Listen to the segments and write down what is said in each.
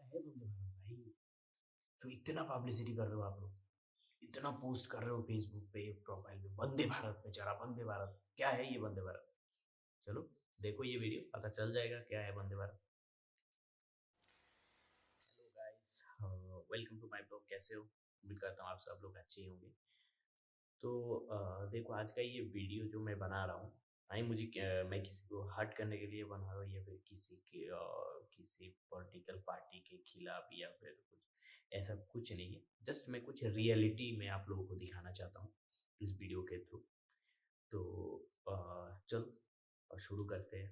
है वंदे भारत भाई? जो इतना पब्लिसिटी कर रहे हो आप लोग, इतना पोस्ट कर रहे हो फेसबुक पे, प्रोफाइल पे, वंदे भारत में चढ़ा वंदे भारत। क्या है ये वंदे भारत? चलो देखो ये वीडियो, पता चल जाएगा क्या है Vande Bharat. Hello guys, welcome to my blog. कैसे हो? उम्मीद करता हूँ आप सब लोग अच्छे ही होंगे। तो देखो आज का ये वीडियो जो मैं बना रहा हूँ, आई मुझे मैं किसी को हर्ट करने के लिए बना रहा हूँ या फिर किसी पॉलिटिकल पार्टी के खिलाफ या फिर कुछ ऐसा कुछ नहीं है। जस्ट मैं कुछ रियलिटी में आप लोगों को दिखाना चाहता हूँ इस वीडियो के थ्रू। तो चलो और शुरू करते हैं।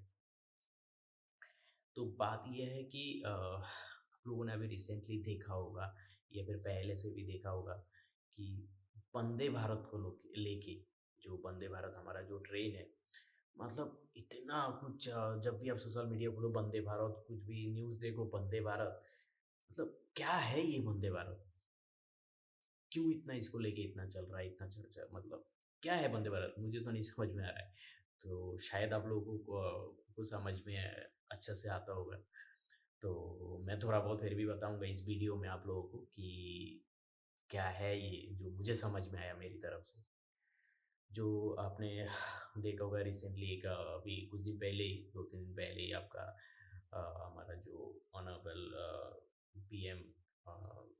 तो बात ये है कि आप लोगों ने अभी रिसेंटली देखा होगा या फिर पहले से भी देखा होगा कि वंदे भारत को लेके जो वंदे भारत हमारा जो ट्रेन है, मतलब इतना कुछ जब भी आप सोशल मीडिया खोलो वंदे भारत, कुछ भी न्यूज़ देखो वंदे भारत, मतलब क्या है ये वंदे भारत? क्यों इतना इसको लेके इतना चल रहा है, इतना चर्चा, मतलब क्या है वंदे भारत? मुझे तो नहीं समझ में आ रहा है। तो शायद आप लोगों को समझ में अच्छा से आता होगा। तो मैं थोड़ा बहुत फिर भी बताऊँगा इस वीडियो में आप लोगों को कि क्या है ये जो मुझे समझ में आया मेरी तरफ से। जो आपने देखा होगा रिसेंटली एक अभी कुछ दिन पहले ही 2-3 दिन पहले ही आपका हमारा जो ऑनरेबल पीएम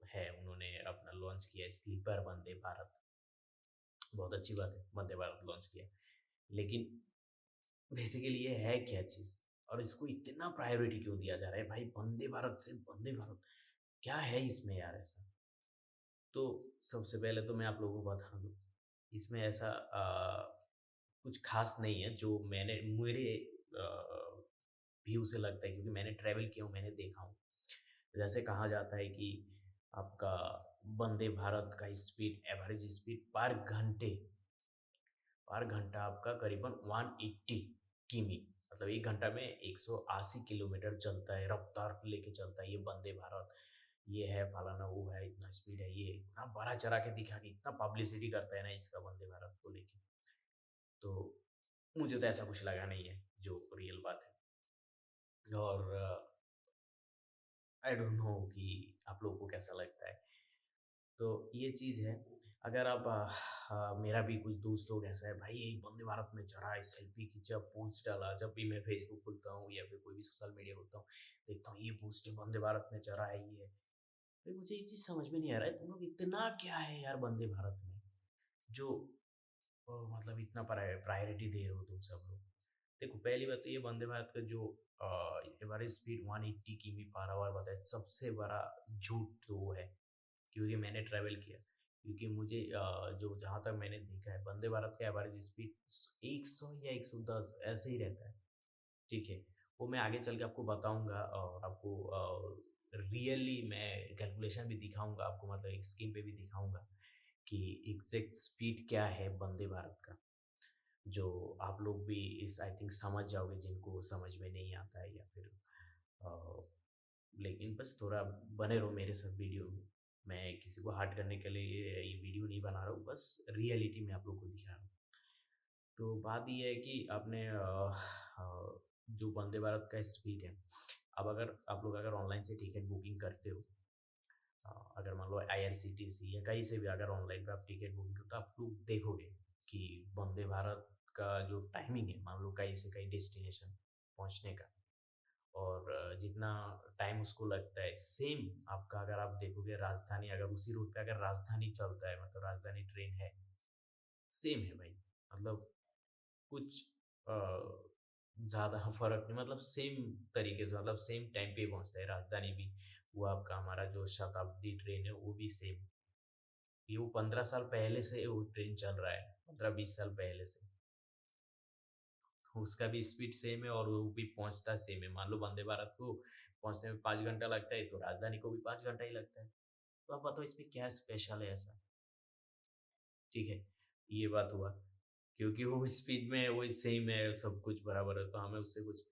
है, उन्होंने अपना लॉन्च किया स्लीपर वंदे भारत। बहुत अच्छी बात है, वंदे भारत लॉन्च किया। लेकिन बेसिकली ये है क्या चीज़? और इसको इतना प्रायोरिटी क्यों दिया जा रहा है भाई? वंदे भारत से वंदे भारत, क्या है इसमें यार ऐसा? तो सबसे पहले तो मैं आप लोगों को बता दूँ, इसमें ऐसा कुछ ख़ास नहीं है जो मैंने मेरे व्यू से लगता है, क्योंकि मैंने ट्रैवल किया हूँ, मैंने देखा हूँ। जैसे कहा जाता है कि आपका वंदे भारत का स्पीड, एवरेज स्पीड पर घंटा आपका करीबन 180 किमी, मतलब 1 घंटा में 180 किलोमीटर चलता है, रफ़्तार लेके चलता है ये वंदे भारत। ये है फलाना, वो है, इतना स्पीड है, ये इतना बढ़ा-चढ़ा के दिखा के इतना पब्लिसिटी करता है ना इसका वंदे भारत को लेके। तो मुझे तो ऐसा कुछ लगा नहीं है, जो रियल बात है। और आई डोंट नो कि आप लोगों को कैसा लगता है। तो ये चीज़ है। अगर आप मेरा भी कुछ दोस्त लोग ऐसा है भाई, यही वंदे भारत में चढ़ा, सेल्फी खींचा, पोस्ट डाला, जब भी मैं फेसबुक खोलता हूँ या फिर कोई भी सोशल मीडिया खोलता हूँ, देखता हूँ ये पोस्ट है वंदे भारत में चढ़ा है, ये है। भाई मुझे ये चीज़ समझ में नहीं आ रहा है, तुम लोग इतना क्या है यार वंदे भारत में, जो मतलब इतना प्रायोरिटी दे रहे हो तुम सब लोग। देखो पहली बात तो ये वंदे भारत का जो एवरेज स्पीड 180 किमी पर आवर बताया, सबसे बड़ा झूठ तो वो है, क्योंकि मैंने ट्रैवल किया। क्योंकि मुझे जो जहाँ तक मैंने देखा है वंदे भारत का एवरेज स्पीड 100 या 110 ऐसे ही रहता है। ठीक है, वो मैं आगे चल के आपको बताऊंगा और आपको रियली मैं कैलकुलेशन भी दिखाऊंगा आपको, मतलब एक स्क्रीन पे भी दिखाऊंगा कि एग्जैक्ट स्पीड क्या है वंदे भारत का, जो आप लोग भी इस आई थिंक समझ जाओगे जिनको समझ में नहीं आता है, या फिर अ, लेकिन बस थोड़ा बने रहो मेरे साथ वीडियो में। मैं किसी को हर्ट करने के लिए ये वीडियो नहीं बना रहा हूँ, बस रियलिटी में आप लोग को दिखा रहा हूँ। तो बात ये है कि आपने जो वंदे भारत का स्पीड है, अब अगर आप लोग अगर ऑनलाइन से टिकट बुकिंग करते हो, अगर मान लो आईआरसीटीसी या कहीं से भी अगर ऑनलाइन पे आप टिकट बुकिंग करते हो, तो आप लोग देखोगे कि वंदे भारत का जो टाइमिंग है, मान लो कहीं से कहीं डेस्टिनेशन पहुंचने का, और जितना टाइम उसको लगता है सेम, आपका अगर आप देखोगे राजधानी, अगर उसी रूट पे अगर राजधानी चलता है, मतलब राजधानी ट्रेन है, सेम है भाई। मतलब कुछ ज़्यादा फ़र्क नहीं, मतलब सेम तरीके से, मतलब सेम टाइम पे पहुँचता है राजधानी भी। वो आपका हमारा जो शताब्दी ट्रेन है वो भी सेम। ये वो 15 साल पहले से वो ट्रेन चल रहा है, 15-20 साल पहले से। तो उसका भी स्पीड सेम है और वो भी पहुँचता सेम है। मान लो वंदे भारत को पहुँचने में 5 घंटा लगता है, तो राजधानी को भी 5 घंटा ही लगता है। तो आप बताओ इसमें क्या स्पेशल है ऐसा? ठीक है, ये बात हुआ। क्योंकि वो स्पीड में वो सेम है, सब कुछ बराबर है, तो हमें उससे कुछ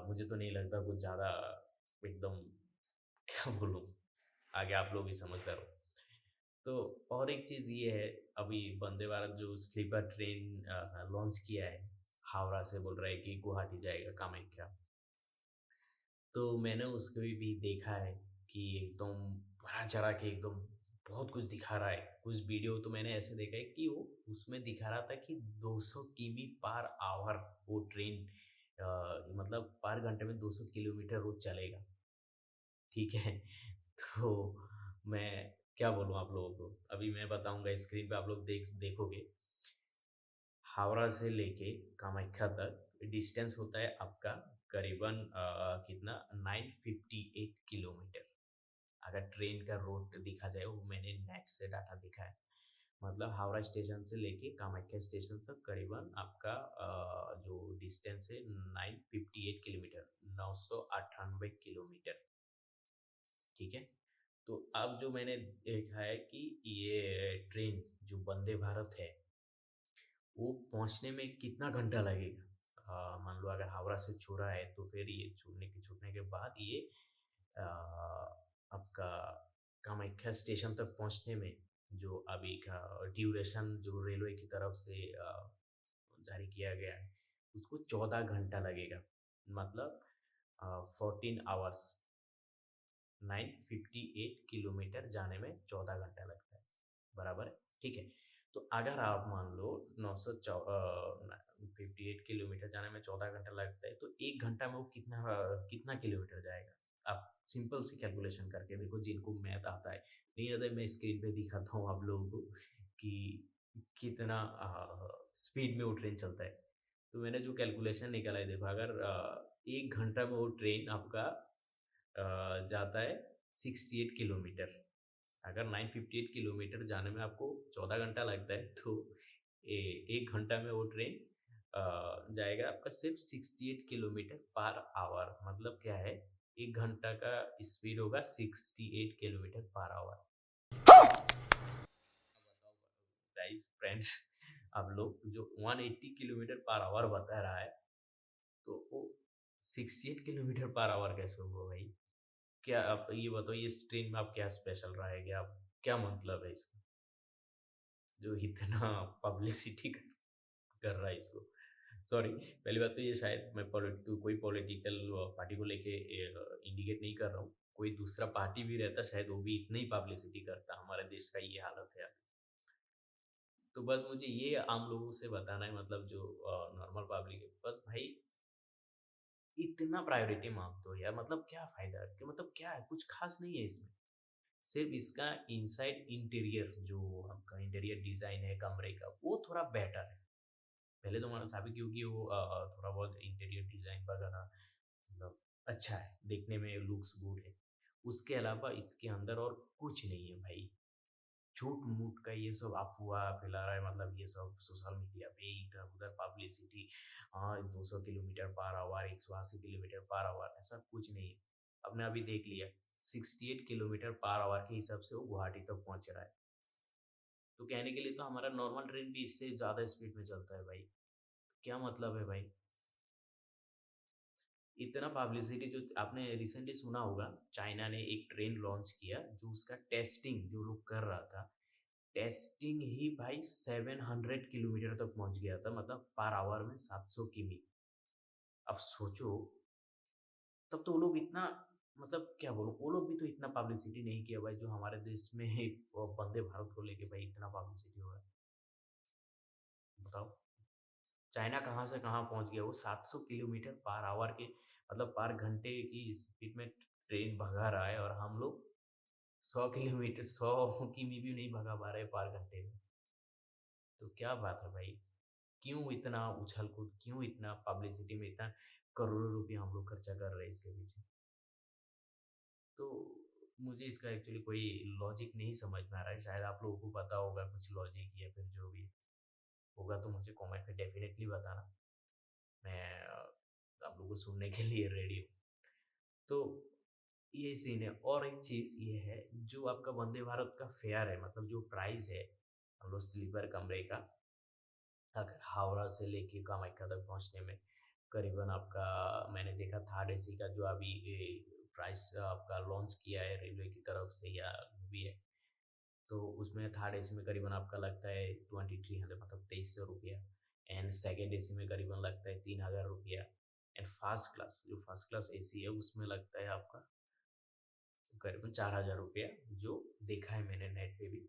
मुझे तो नहीं लगता कुछ ज़्यादा एकदम क्या बोलूँ, आगे आप लोग ही समझदार हो। तो और एक चीज़ ये है, अभी वंदे भारत जो स्लीपर ट्रेन लॉन्च किया है, हावड़ा से बोल रहा है कि गुवाहाटी जाएगा, कामाख्या। तो मैंने उसको भी देखा है कि एकदम बढ़ा-चढ़ा के एकदम बहुत कुछ दिखा रहा है। कुछ वीडियो तो मैंने ऐसे देखा है कि वो उसमें दिखा रहा था कि 200 किमी पर आवर वो ट्रेन मतलब पर घंटे में 200 किलोमीटर वो चलेगा, ठीक है? तो मैं क्या बोलूँ आप लोगों को? अभी मैं बताऊँगा स्क्रीन पे आप लोग देखोगे। हावड़ा से लेके कामाख्या तक डिस्टेंस होता है आपका करीबन कितना 958 किलोमीटर। अगर ट्रेन का रूट देखा जाए वो मैंने नेट से डाटा देखा है। मतलब हावड़ा स्टेशन से लेके कामाख्या स्टेशन तक करीबन आपका जो डिस्टेंस है 958 किलोमीटर 998 किलोमीटर, ठीक है? तो अब जो मैंने देखा है कि ये ट्रेन जो वंदे भारत है वो पहुँचने में कितना घंटा लगेगा? मान लो अगर हावड़ा से छोड़ा है तो फिर ये छूटने के बाद ये आपका कामाख्या स्टेशन तक पहुँचने में जो अभी का ड्यूरेशन जो रेलवे की तरफ से जारी किया गया है, उसको 14 घंटा लगेगा। मतलब 14 आवर्स 958 किलोमीटर जाने में 14 घंटा लगता है, बराबर है? ठीक है। तो अगर आप मान लो 58 किलोमीटर जाने में 14 घंटा लगता है, तो 1 घंटा में वो कितना किलोमीटर जाएगा? आप सिंपल सी कैलकुलेशन करके देखो, जिनको मैथ आता है। नहीं आता है, मैं स्क्रीन पे दिखाता हूँ आप लोगों को कि कितना स्पीड में वो ट्रेन चलता है। तो मैंने जो कैलकुलेशन निकाला है देखो, अगर 1 घंटा में वो ट्रेन आपका जाता है 68 किलोमीटर। अगर 958 किलोमीटर जाने में आपको 14 घंटा लगता है तो 1 घंटा में वो ट्रेन जाएगा आपका सिर्फ 68 किलोमीटर पर आवर। मतलब क्या है, 1 घंटा का स्पीड होगा 68 kilometre per hour. Guys friends, आप लोग जो 180 किलोमीटर पर आवर बता रहा है, तो वो 68 किलोमीटर पर आवर कैसे होगा भाई? क्या आप ये बताओ, इस ट्रेन में आप क्या स्पेशल रहेगा? आप क्या मतलब है इसका जो इतना पब्लिसिटी कर रहा है इसको? सॉरी, पहली बात तो ये शायद मैं कोई पॉलिटिकल पार्टी को लेके इंडिकेट नहीं कर रहा हूँ। कोई दूसरा पार्टी भी रहता शायद वो भी इतनी ही पब्लिसिटी करता। हमारे देश का ये हालत है अभी। तो बस मुझे ये आम लोगों से बताना है, मतलब जो नॉर्मल पब्लिक है, बस भाई इतना प्रायोरिटी मांगते हो यार, मतलब क्या फ़ायदा? कि मतलब क्या है? कुछ ख़ास नहीं है इसमें। सिर्फ़ इसका इनसाइड इंटीरियर जो आपका इंटीरियर डिज़ाइन है कमरे का, वो थोड़ा बेटर है। पहले तो मानो साबित क्योंकि वो थोड़ा बहुत इंटीरियर डिज़ाइन वगैरह मतलब अच्छा है, देखने में लुक्स गुड है। उसके अलावा इसके अंदर और कुछ नहीं है भाई। झूठ-मूठ का ये सब अफ़वाह फैला रहा है, मतलब ये सब सोशल मीडिया पे इधर-उधर publicity. 200 kilometre per hour, 180 kilometre per hour, ऐसा कुछ नहीं है। आपने अभी देख लिया 68 किलोमीटर पर आवर के हिसाब से वो गुवाहाटी तक पहुँच रहा है। तो कहने के लिए तो हमारा नॉर्मल ट्रेन भी इससे ज़्यादा स्पीड में चलता है भाई। क्या मतलब है भाई? इतना पब्लिसिटी जो आपने रिसेंटली सुना होगा, चाइना ने एक ट्रेन लॉन्च किया जो उसका टेस्टिंग जो लोग कर रहा था, टेस्टिंग ही भाई 700 किलोमीटर तक पहुंच गया था, मतलब पर आवर में 700 किमी। अब सोचो, तब तो वो लोग इतना, मतलब क्या बोलूं, वो लोग भी तो इतना पब्लिसिटी नहीं किया भाई जो हमारे देश में वो वंदे भारत को लेके भाई इतना पब्लिसिटी हो रहा है। बताओ, चाइना कहाँ से कहाँ पहुँच गया, वो 700 किलोमीटर पर आवर के मतलब पर घंटे की स्पीड में ट्रेन भगा रहा है, और हम लोग 100 किलोमीटर 100 किमी भी नहीं भगा पा रहे पर घंटे में। तो क्या बात है भाई? क्यों इतना उछल-कूद, क्यों इतना पब्लिसिटी में इतना करोड़ों रुपए हम लोग खर्चा कर रहे हैं इसके पीछे? तो मुझे इसका एक्चुअली कोई लॉजिक नहीं समझ में आ रहा है। शायद आप लोगों को पता होगा कुछ लॉजिक या फिर जो भी होगा तो मुझे कमेंट में डेफ़िनेटली बताना। मैं आप लोगों को सुनने के लिए रेडी हूँ। तो ये सीन है, और एक चीज़ ये है, जो आपका वंदे भारत का फेयर है, मतलब जो प्राइस है, हम लोग स्लीपर कमरे का, अगर हावड़ा से लेके कामाख्या तक पहुँचने में करीबन आपका, मैंने देखा थर्ड एसी का जो अभी प्राइस आपका लॉन्च किया है रेलवे की तरफ से या जो भी है, तो उसमें थर्ड एसी में करीबन आपका लगता है 2300, मतलब 2300 रुपया। एंड सेकेंड एसी में करीबन लगता है 3000 रुपया। एंड फर्स्ट क्लास, जो फर्स्ट क्लास एसी है उसमें लगता है आपका करीबन 4000 रुपया जो देखा है मैंने नेट पे भी।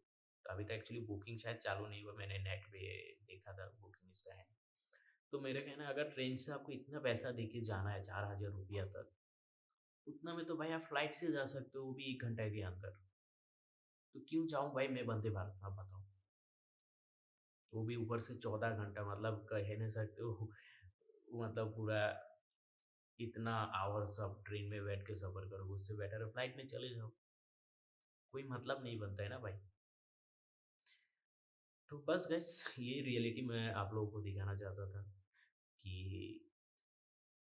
तो अभी तक एक्चुअली बुकिंग शायद चालू नहीं हुआ, मैंने नेट पे देखा था, बुकिंग इसका है। तो मेरा कहना है अगर ट्रेन से आपको इतना पैसा देके जाना है 4000 रुपया तक, उतना में तो भाई आप फ्लाइट से जा सकते हो, वो भी 1 घंटे के अंदर। तो क्यों जाऊँ भाई मैं वंदे भारत में, आप बताओ? वो भी ऊपर से 14 घंटा, मतलब कह नहीं सकते हो मतलब पूरा इतना आवर्स आप ट्रेन में बैठ के सफ़र करोगे, उससे बेटर है फ्लाइट में चले जाओ। कोई मतलब नहीं बनता है ना भाई। तो बस गाइस ये रियलिटी मैं आप लोगों को दिखाना चाहता था कि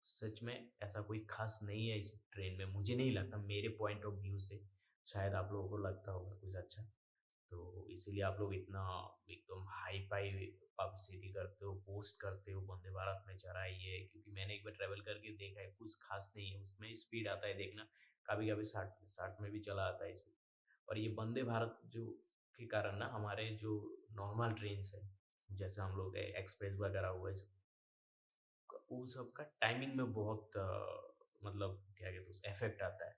सच में ऐसा कोई ख़ास नहीं है इस ट्रेन में, मुझे नहीं लगता, मेरे पॉइंट ऑफ व्यू से। शायद आप लोगों को लगता होगा कुछ अच्छा। तो इसीलिए आप लोग इतना एकदम हाई-फ़ाई पब्लिसिटी करते हो, पोस्ट करते हो, वंदे भारत में चढ़ा ये, क्योंकि मैंने एक बार ट्रैवल करके देखा है, कुछ ख़ास नहीं है, उसमें स्पीड आता है देखना, कभी-कभी 60 में भी चला आता है इसमें। और ये वंदे भारत जो के कारण ना हमारे जो नॉर्मल ट्रेन्स हैं, जैसे हम लोग एक्सप्रेस वगैरह हुआ, वो सब का टाइमिंग में बहुत मतलब क्या कहते हैं उसे इफ़ेक्ट आता है।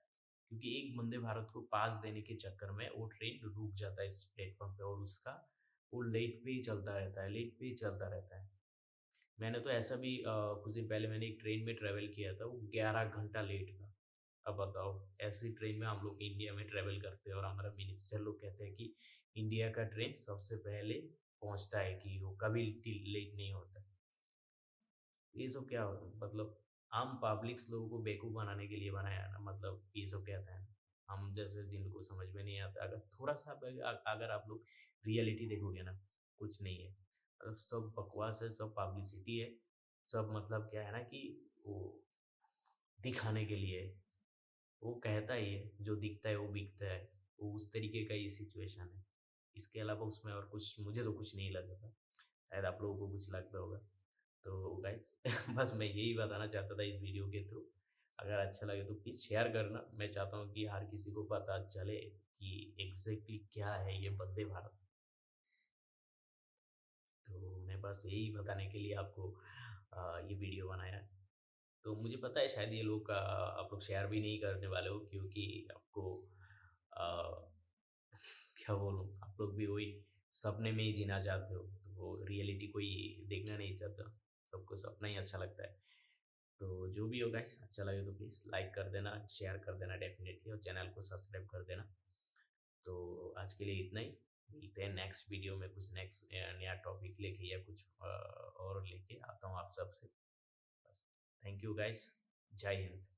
क्योंकि एक वंदे भारत को पास देने के चक्कर में वो ट्रेन रुक जाता है इस प्लेटफ़ॉर्म पे, और उसका वो लेट पे ही चलता रहता है, लेट पे ही चलता रहता है। मैंने तो ऐसा भी कुछ दिन पहले मैंने एक ट्रेन में ट्रैवल किया था, वो 11 घंटा लेट था। अब बताओ, ऐसी ट्रेन में हम लोग इंडिया में ट्रैवल करते हैं और हमारा मिनिस्टर लोग कहते हैं कि इंडिया का ट्रेन सबसे पहले पहुँचता है, कि वो कभी लेट नहीं होता। ये सब क्या मतलब आम पब्लिक्स लोगों को बेवकूफ़ बनाने के लिए बनाया है ना, मतलब ये सब कहते हैं। हम जैसे जिनको समझ में नहीं आता, अगर थोड़ा-सा अगर आप लोग रियलिटी देखोगे ना, कुछ नहीं है। मतलब सब बकवास है, सब पब्लिसिटी है, सब मतलब क्या है ना कि वो दिखाने के लिए है। वो कहता ही है, जो दिखता है वो बिकता है। वो उस तरीके का ही सिचुएशन है। इसके अलावा उसमें और कुछ मुझे तो कुछ नहीं लगा था। शायद आप लोगों को कुछ लगता होगा। तो गाइस बस मैं यही बताना चाहता था इस वीडियो के थ्रू। अगर अच्छा लगे तो प्लीज़ शेयर करना। मैं चाहता हूँ कि हर किसी को पता चले कि एग्ज़ैक्टली क्या है ये वंदे भारत। तो मैं बस यही बताने के लिए आपको ये वीडियो बनाया है। तो मुझे पता है शायद ये लोग आप लोग शेयर भी नहीं करने वाले हो, क्योंकि आपको अ, क्या बोलूँ, आप लोग भी वही सपने में ही जीना चाहते हो। तो वो रियलिटी कोई देखना नहीं चाहता। सबको सपना ही अच्छा लगता है। तो जो भी हो गाइस, अच्छा लगे तो प्लीज़ लाइक कर देना, शेयर कर देना डेफ़िनेटली, और चैनल को सब्सक्राइब कर देना। तो आज के लिए इतना ही। मिलते हैं नेक्स्ट वीडियो में कुछ नेक्स्ट नया टॉपिक लेके, या कुछ और लेके आता हूँ आप सबसे। बस थैंक यू गाइस। जय हिंद।